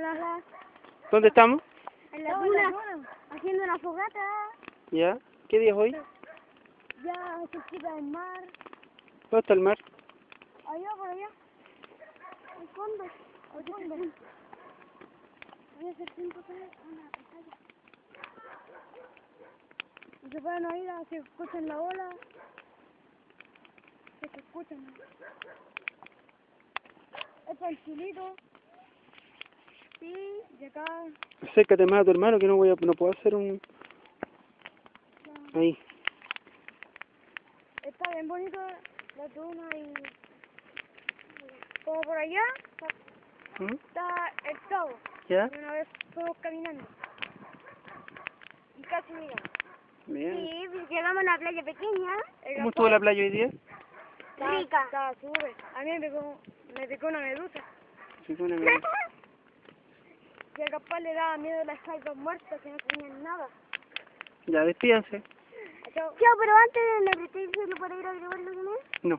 Hola. ¿Dónde estamos? En la duna, haciendo una fogata. ¿Ya? ¿Qué día es hoy? Ya se quita el mar. ¿Dónde está el mar? Allá, por allá. Al fondo. Al fondo. Voy a hacer 5 3 una pantalla. Y se pueden oír, se escuchan la ola. Se escuchan. Este es el chilito. Sí, y acá. Acércate más a tu hermano que no puedo hacer un... Ahí. Está bien bonito la duna y... Como por allá ¿Mm? está el cabo. ¿Ya? Y una vez fuimos caminando. Y casi llegamos. Bien. Sí, pues llegamos a una playa pequeña. ¿Cómo estuvo la playa hoy día? Rica. Estaba súper. A mí me picó una medusa. Sí, con una medusa. Y al capaz le daba miedo las algas muertas que no tenían nada. Ya, despídanse. Chao, pero antes le presté solo para ir a grabar lo que me... No.